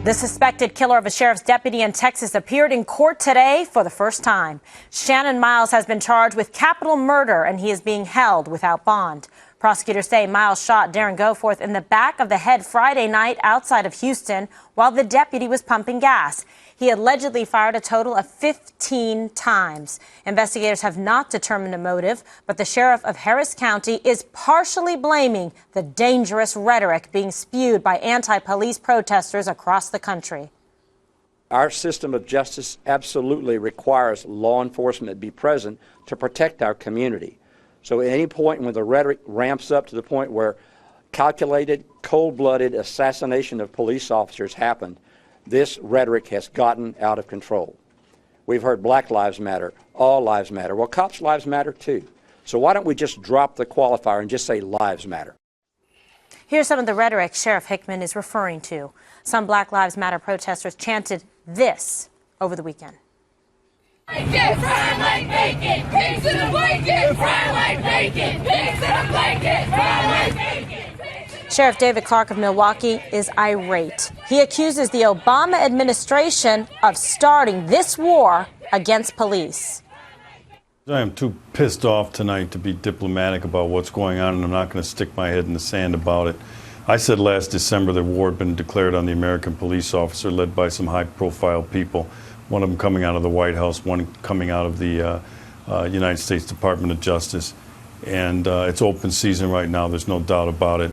The suspected killer of a sheriff's deputy in Texas appeared in court today for the first time. Shannon Miles has been charged with capital murder, and he is being held without bond. Prosecutors say Miles shot Darren Guilfoyle in the back of the head Friday night outside of Houston while the deputy was pumping gas. He allegedly fired a total of 15 times. Investigators have not determined a motive, but the sheriff of Harris County is partially blaming the dangerous rhetoric being spewed by anti-police protesters across the country. Our system of justice absolutely requires law enforcement to be present to protect our community. So at any point when the rhetoric ramps up to the point where calculated, cold-blooded assassination of police officers happened, this rhetoric has gotten out of control. We've heard Black Lives Matter, all lives matter. Well, cops' lives matter too. So why don't we just drop the qualifier and just say lives matter? Here's some of the rhetoric Sheriff Hickman is referring to. Some Black Lives Matter protesters chanted this over the weekend. Fry like bacon, pigs in a blanket, fry like bacon, pigs in a blanket, fry like bacon. Sheriff David Clark of Milwaukee is irate. He accuses the Obama administration of starting this war against police. I am too pissed off tonight to be diplomatic about what's going on, and I'm not going to stick my head in the sand about it. I said last December that war had been declared on the American police officer led by some high-profile people, one of them coming out of the White House, one coming out of the United States Department of Justice. And it's open season right now. There's no doubt about it.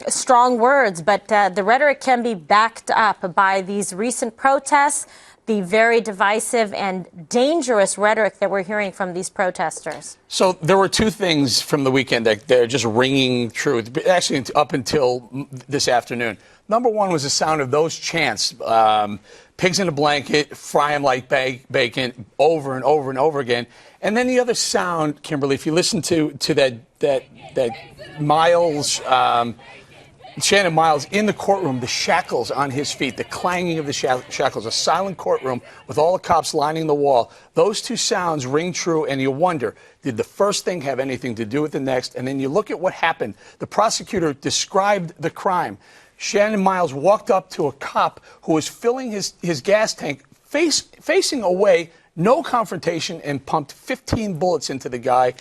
Strong words, but the rhetoric can be backed up by these recent protests, the very divisive and dangerous rhetoric that we're hearing from these protesters. So there were two things from the weekend that they're just ringing true, actually up until this afternoon. Number one was the sound of those chants, pigs in a blanket, fry them like bacon, over and over and over again. And then the other sound, Kimberly, if you listen to that Miles, Shannon Miles in the courtroom, the shackles on his feet, the clanging of the shackles, a silent courtroom with all the cops lining the wall. Those two sounds ring true, and you wonder, did the first thing have anything to do with the next? And then you look at what happened. The prosecutor described the crime. Shannon Miles walked up to a cop who was filling his gas tank, facing away, no confrontation, and pumped 15 bullets into the guy.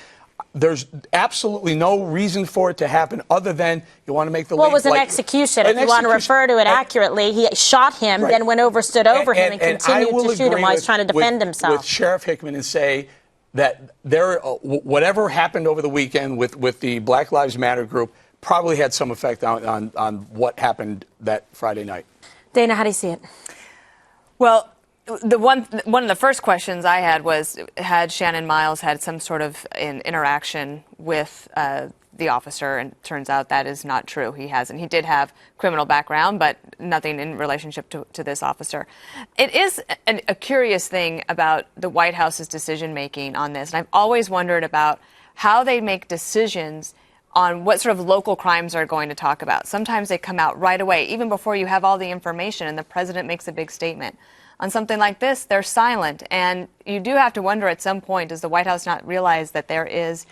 There's absolutely no reason for it to happen other than you want to make the Well, it was an execution. If you want to refer to it accurately, he shot him, right, then went over, stood over him, and continued to shoot him while he's trying to defend himself. With Sheriff Hickman and say that whatever happened over the weekend with the Black Lives Matter group probably had some effect on what happened that Friday night. Dana, how do you see it? Well, one of the first questions I had was, had Shannon Miles had some sort of an interaction with the officer? And it turns out that is not true. He hasn't. He did have criminal background, but nothing in relationship to this officer. It is a curious thing about the White House's decision-making on this. And I've always wondered about how they make decisions on what sort of local crimes they're going to talk about. Sometimes they come out right away, even before you have all the information and the president makes a big statement. On something like this, they're silent. And you do have to wonder at some point, does the White House not realize that there is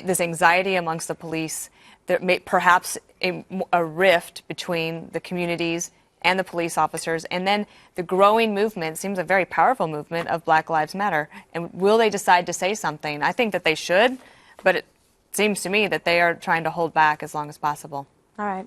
this anxiety amongst the police, there may perhaps a rift between the communities and the police officers, and then the growing movement, seems a very powerful movement, of Black Lives Matter. And will they decide to say something? I think that they should, but it seems to me that they are trying to hold back as long as possible. All right.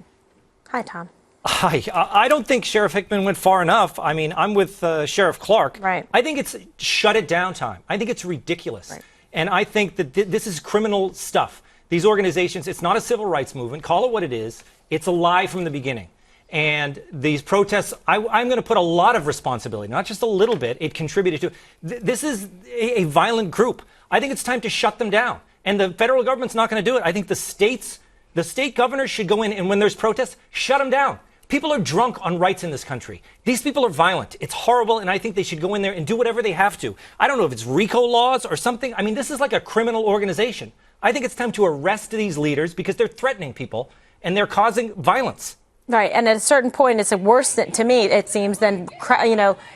Hi, Tom. Hi. I don't think Sheriff Hickman went far enough. I mean, I'm with Sheriff Clark. Right. I think it's shut it down time. I think it's ridiculous. Right. And I think that this is criminal stuff. These organizations, it's not a civil rights movement. Call it what it is. It's a lie from the beginning. And these protests, I'm going to put a lot of responsibility, not just a little bit. It contributed to. This is a violent group. I think it's time to shut them down. And the federal government's not going to do it. I think the state governors should go in, and when there's protests, shut them down. People are drunk on rights in this country. These people are violent. It's horrible, and I think they should go in there and do whatever they have to. I don't know if it's RICO laws or something. I mean, this is like a criminal organization. I think it's time to arrest these leaders because they're threatening people and they're causing violence. Right, and at a certain point, it's worse to me, it seems, than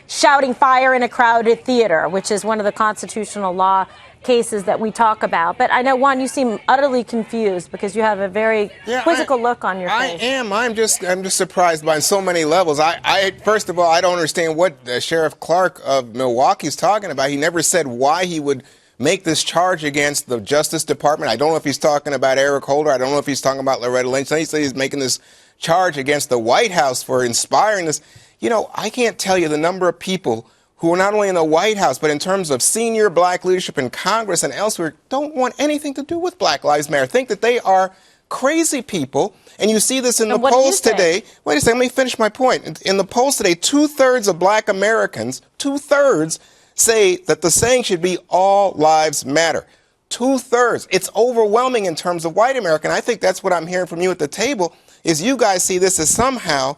shouting fire in a crowded theater, which is one of the constitutional law cases that we talk about. But I know, Juan, you seem utterly confused because you have a very quizzical look on your face. I am. I'm just surprised by so many levels. First of all, I don't understand what Sheriff Clark of Milwaukee is talking about. He never said why he would make this charge against the Justice Department. I don't know if he's talking about Eric Holder. I don't know if he's talking about Loretta Lynch. He said he's making this charge against the White House for inspiring this. I can't tell you the number of people who are not only in the White House, but in terms of senior black leadership in Congress and elsewhere, don't want anything to do with Black Lives Matter, think that they are crazy people. And you see this in the polls today. Wait a second, let me finish my point. In the polls today, 2/3 of black Americans, 2/3, say that the saying should be all lives matter. 2/3. It's overwhelming in terms of white America. And I think that's what I'm hearing from you at the table, is you guys see this as somehow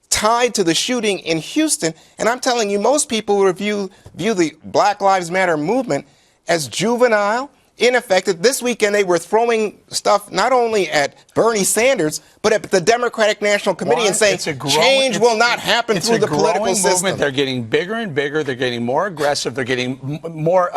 tied to the shooting in Houston. And I'm telling you, most people view the Black Lives Matter movement as juvenile, ineffective. This weekend, they were throwing stuff not only at Bernie Sanders, but at the Democratic National Committee and saying change will not happen through the political system. They're getting bigger and bigger. They're getting more aggressive. They're getting more,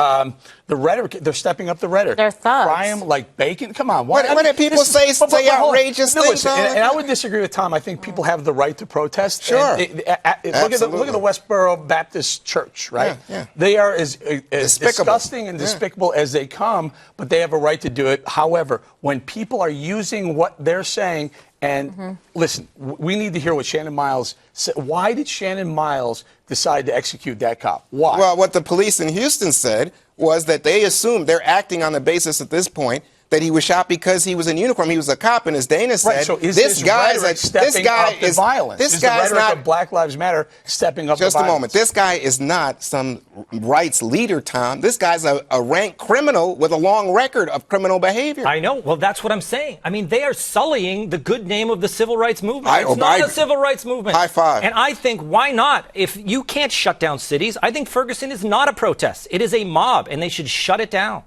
the rhetoric, they're stepping up the rhetoric. They're thugs. Fry them like bacon. Come on. What did people say outrageous things? Listen, and I would disagree with Tom. I think people have the right to protest. Sure. Look at the Westboro Baptist Church, right? Yeah. They are as disgusting and despicable as they come, but they have a right to do it. However, when people are using what they're saying, and listen, we need to hear what Shannon Miles said. Why did Shannon Miles decide to execute that cop? Why? Well, what the police in Houston said was that they assumed, they're acting on the basis at this point, that he was shot because he was in uniform. He was a cop, and as Dana said, right, so is this guy is violence. This is guy the is rhetoric not of Black Lives Matter stepping up. Just a moment. This guy is not some rights leader, Tom. This guy's a rank criminal with a long record of criminal behavior. I know. Well, that's what I'm saying. I mean, they are sullying the good name of the civil rights movement. It's not a civil rights movement. High five. And I think, why not? If you can't shut down cities, I think Ferguson is not a protest. It is a mob, and they should shut it down.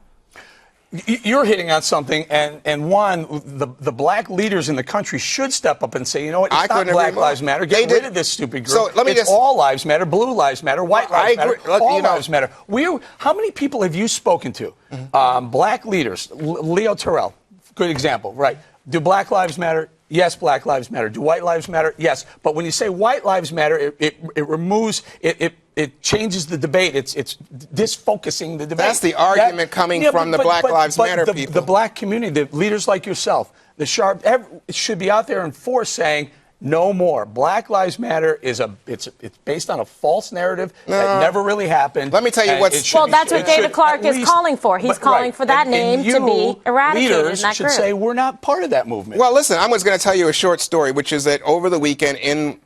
You're hitting on something, and one, the black leaders in the country should step up and say, you know what, it's not Black Lives Matter. Get rid of this stupid group. So let me it's all lives matter, blue lives matter, white lives matter, all lives matter. How many people have you spoken to? Black leaders. Leo Terrell, good example, right? Do Black Lives Matter? Yes, Black Lives Matter. Do white lives matter? Yes. But when you say white lives matter, it removes it changes the debate. It's disfocusing the debate. That's the argument coming from the Black Lives Matter people. The black community, the leaders like yourself, should be out there in force saying, no more. Black Lives Matter it's based on a false narrative that never really happened. Let me tell you what's... Well, that's what David Clark is calling for. He's calling for that name to be eradicated in leaders that should group. say we're not part of that movement. Well, listen, I was going to tell you a short story, which is that over the weekend in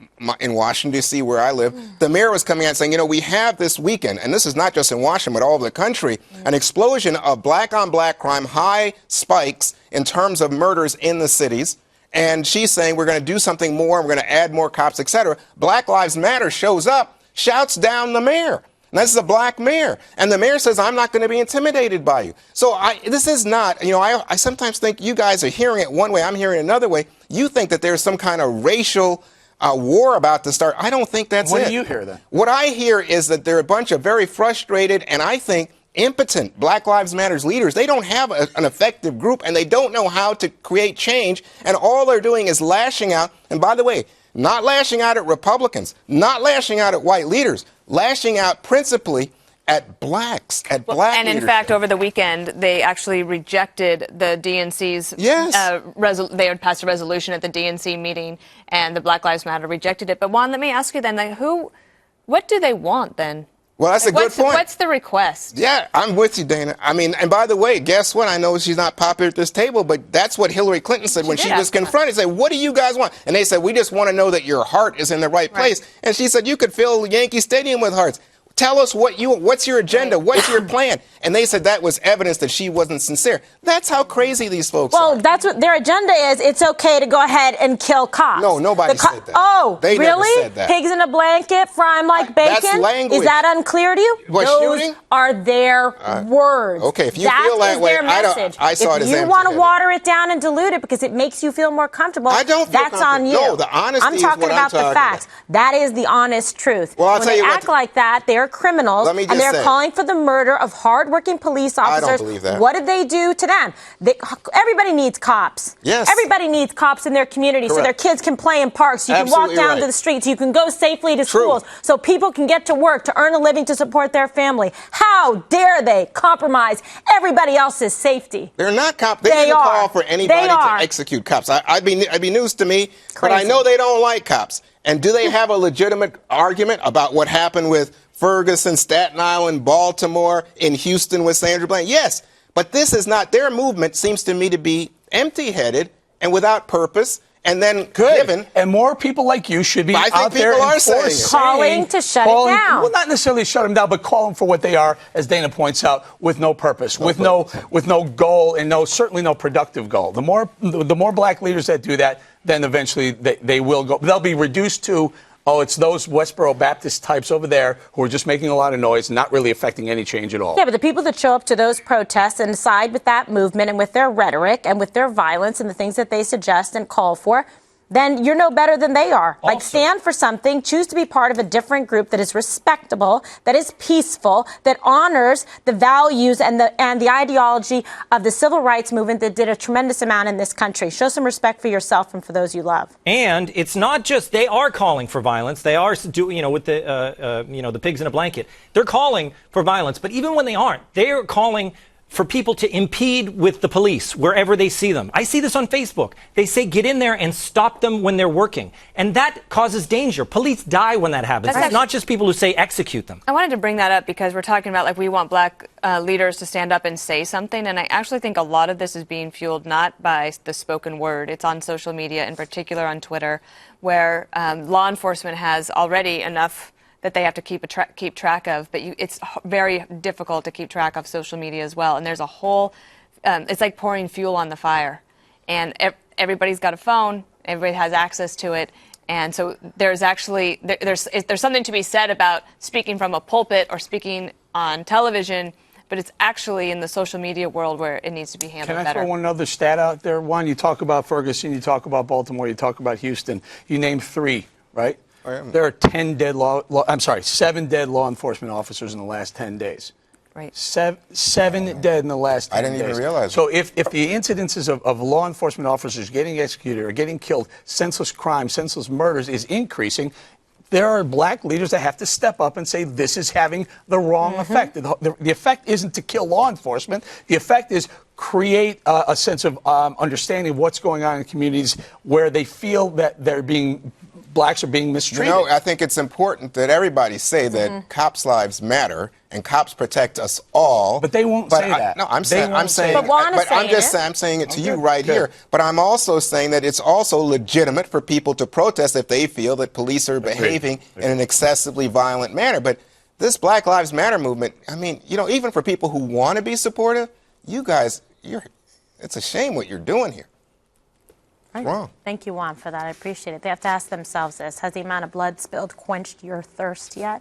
Washington, D.C., where I live, the mayor was coming out saying, we have this weekend, and this is not just in Washington, but all over the country, an explosion of black-on-black crime, high spikes in terms of murders in the cities. And she's saying we're going to do something more, we're going to add more cops, etc. Black Lives Matter shows up, shouts down the mayor. And this is a black mayor. And the mayor says, I'm not going to be intimidated by you. So this is not, I sometimes think you guys are hearing it one way, I'm hearing it another way. You think that there's some kind of racial war about to start. I don't think that's it. What do you hear then? What I hear is that there are a bunch of very frustrated and I think impotent Black Lives Matter's leaders. They don't have an effective group and they don't know how to create change. And all they're doing is lashing out. And by the way, not lashing out at Republicans, not lashing out at white leaders, lashing out principally at blacks, at black And in leadership. fact, over the weekend, they actually rejected the DNC's. Yes. They had passed a resolution at the DNC meeting, and the Black Lives Matter rejected it. But Juan, let me ask you then, what do they want then? Well, that's a good point. What's the request? Yeah, I'm with you, Dana. I mean, and by the way, guess what? I know she's not popular at this table, but that's what Hillary Clinton said when she was confronted. Said, what do you guys want? And they said, we just want to know that your heart is in the right place. And she said, you could fill Yankee Stadium with hearts. tell us what's your agenda, what's your plan? And they said that was evidence that she wasn't sincere. That's how crazy these folks are. Well, that's what their agenda is. It's okay to go ahead and kill cops. No, nobody said that. Oh, they really? Never said that. Pigs in a blanket, fry 'em like bacon? That's language. Is that unclear to you? What, Those shooting? are their words. Okay, if you feel that way, their message. I saw it as If you want to empty-headed. water it down and dilute it because it makes you feel more comfortable, I don't feel that's on you. No, the honesty I'm is talking what I'm about talking the facts. That is the honest truth. Well, I'll when tell you they what- act like that, they're criminals, Let me and just they're say- calling for the murder of hardworking police officers. I don't believe that. What did they do to them? Everybody needs cops. Yes. Everybody needs cops in their community so Correct. their kids can play in parks, you Absolutely can walk down right. to the streets, you can go safely to True. schools, so people can get to work to earn a living to support their family. How dare they compromise everybody else's safety? They're not cops. They They didn't are. call for anybody They to are. execute cops. I'd be news to me, but I Crazy. know they don't like cops. And do they have a legitimate argument about what happened with Ferguson, Staten Island, Baltimore, in Houston with Sandra Bland? Yes, but this is not. Their movement seems to me to be empty-headed and without purpose. And then given. And more people like you should be I think out there people are saying it. enforcing, Calling to shut it down. Well, not necessarily shut them down, but call them for what they are, as Dana points out, with no purpose, with no goal, and certainly no productive goal. The more black leaders that do that, then eventually they will go. They'll be reduced to, it's those Westboro Baptist types over there who are just making a lot of noise, not really affecting any change at all. Yeah, but the people that show up to those protests and side with that movement and with their rhetoric and with their violence and the things that they suggest and call for, then you're no better than they are. Like, stand for something, choose to be part of a different group that is respectable, that is peaceful, that honors the values and the ideology of the civil rights movement that did a tremendous amount in this country. Show some respect for yourself and for those you love. And it's not just they are calling for violence. They are doing, with the pigs in a blanket. They're calling for violence, but even when they aren't, they are calling for people to impede with the police wherever they see them. I see this on Facebook. They say get in there and stop them when they're working. And that causes danger. Police die when that happens. It's not just people who say execute them. I wanted to bring that up because we're talking about, like, we want black leaders to stand up and say something. And I actually think a lot of this is being fueled not by the spoken word. It's on social media, in particular on Twitter, where law enforcement has already enough that they have to keep track of, but it's very difficult to keep track of social media as well. And there's a whole, it's like pouring fuel on the fire. And everybody's got a phone, everybody has access to it, and so there's actually, there's something to be said about speaking from a pulpit or speaking on television, but it's actually in the social media world where it needs to be handled better. Can I throw one other stat out there? One, you talk about Ferguson, you talk about Baltimore, you talk about Houston. You named 3, right? There are 7 dead law enforcement officers in the last 10 days. Right. Seven dead in the last 10 days. I didn't even realize So if the incidences of law enforcement officers getting executed or getting killed, senseless crime, senseless murders is increasing, there are black leaders that have to step up and say this is having the wrong effect. The effect isn't to kill law enforcement. The effect is create a sense of understanding of what's going on in communities where they feel that blacks are being mistreated. I think it's important that everybody say that cops' lives matter and cops protect us all. But they won't say that. No, I'm They saying, won't say that. I'm saying it to you right here. But I'm also saying that it's also legitimate for people to protest if they feel that police are behaving in an excessively violent manner. But this Black Lives Matter movement, I mean, even for people who want to be supportive, you guys, it's a shame what you're doing here. It's wrong. Thank you, Juan, for that. I appreciate it. They have to ask themselves this. Has the amount of blood spilled quenched your thirst yet?